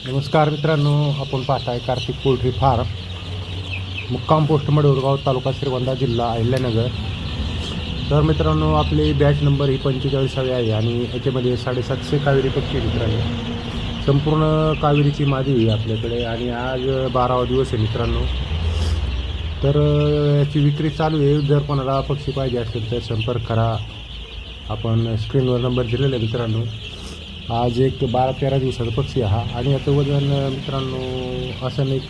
नमस्कार मित्रांनो, आपण पाहताय कार्तिक पोल्ट्री फार्म, मुक्काम पोस्ट मडवरगाव, तालुका श्रीगोंदा, जिल्हा अहिल्यानगर. तर मित्रांनो, आपली बॅच नंबर ही 45वी आहे आणि याच्यामध्ये 750 कावेरी पक्षी आहे मित्रांनो. संपूर्ण कावेरीची मादी आहे आपल्याकडे आणि आज 12वा दिवस आहे मित्रांनो. तर याची विक्री चालू आहे. जर कोणाला पक्षी पाहिजे असेल तर संपर्क करा. आपण स्क्रीनवर नंबर दिलेला आहे मित्रांनो. आज एक 12-13 दिवसाचा पक्षी हा आणि याचं वजन मित्रांनो असं एक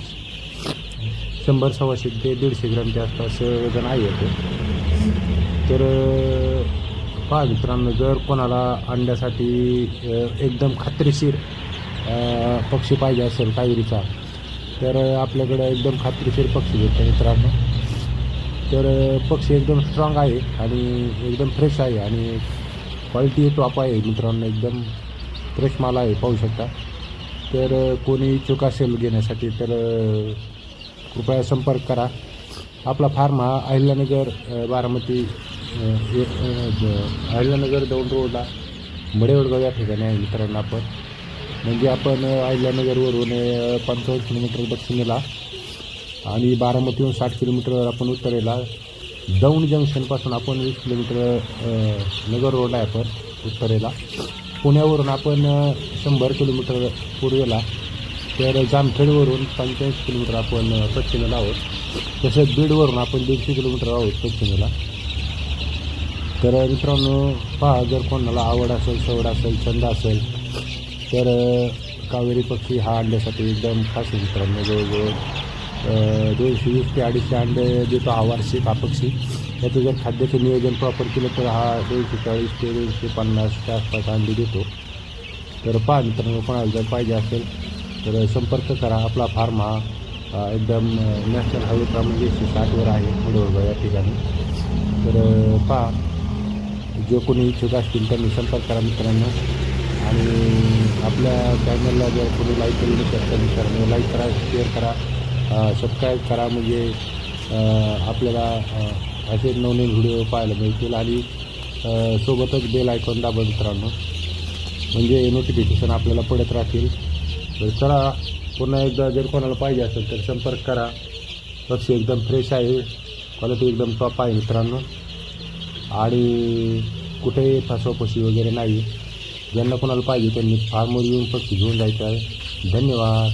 100-125 ते 150 ग्रॅमच्या आसपास वजन आहे याचं. तर पहा मित्रांनो, जर कोणाला अंड्यासाठी एकदम खात्रीशीर पक्षी पाहिजे असेल कावेरीचा, तर आपल्याकडं एकदम खात्रीशीर पक्षी भेटतो मित्रांनो. तर पक्षी एकदम स्ट्रॉंग आहे आणि एकदम फ्रेश आहे आणि क्वालिटी टॉप आहे मित्रांनो. एकदम फ्रेश माल आहे, पाहू शकता. तर कोणी इच्छुक असेल घेण्यासाठी तर कृपया संपर्क करा. आपला फार्म हा अहिल्यानगर बारामती अहिल्यानगर दौंड रोडला मडेवडगाव या ठिकाणी आहे मित्रांनो. आपण म्हणजे आपण अहिल्यानगरवरून 55 किलोमीटर दक्षिणेला आणि बारामतीहून 60 किलोमीटरवर आपण उत्तरेला. दौंड जंक्शनपासून आपण 20 किलोमीटर नगर रोडला आहे आपण उत्तरेला. पुण्यावरून आपण 100 किलोमीटर पूर्वेला. तर जामखेडवरून 45 किलोमीटर आपण पश्चिमेला आहोत. तसंच बीडवरून आपण 150 किलोमीटर आहोत पश्चिमेला. तर मित्रांनो पहा, जर कोणाला आवड असेल, सवड असेल, छंद असेल तर कावेरी पक्षी हा अंड्यासाठी एकदम खास आहे मित्रांनो. जवळजवळ 220 ते 250 अंडे देतो हा वार्षिक हा पक्षी. याचं जर खाद्याचं नियोजन प्रॉपर केलं तर हा 240 ते 250च्या आसपास अंडी देतो. तर पहा मित्रांनो, कोणाला जर पाहिजे असेल तर संपर्क करा. आपला फार्म हा एकदम नॅशनल हायवे क्रमांक 160वर आहे मडवरगाव या ठिकाणी. तर पहा, जो कोणी इच्छुक असतील त्यांनी संपर्क करा मित्रांनो. आणि आपल्या चॅनलला जर कोणी लाईक केलं नसेल तर मित्रांनो लाईक करा, शेअर करा, सबस्क्राईब करा. म्हणजे आपल्याला असे नवनवीन व्हिडिओ पाहायला मिळतील. आणि सोबतच बेल आयकॉन दाबा मित्रांनो, म्हणजे नोटिफिकेशन आपल्याला पडत राहतील. तर चला, पुन्हा एकदा जर कोणाला पाहिजे असेल तर संपर्क करा. पक्षी एकदम फ्रेश आहे, क्वालिटी एकदम टॉप आहे मित्रांनो आणि कुठेही फसवाफसवी वगैरे नाही. ज्यांना कोणाला पाहिजे त्यांनी फार्मवर येऊन पक्षी घेऊन जायचं आहे. धन्यवाद.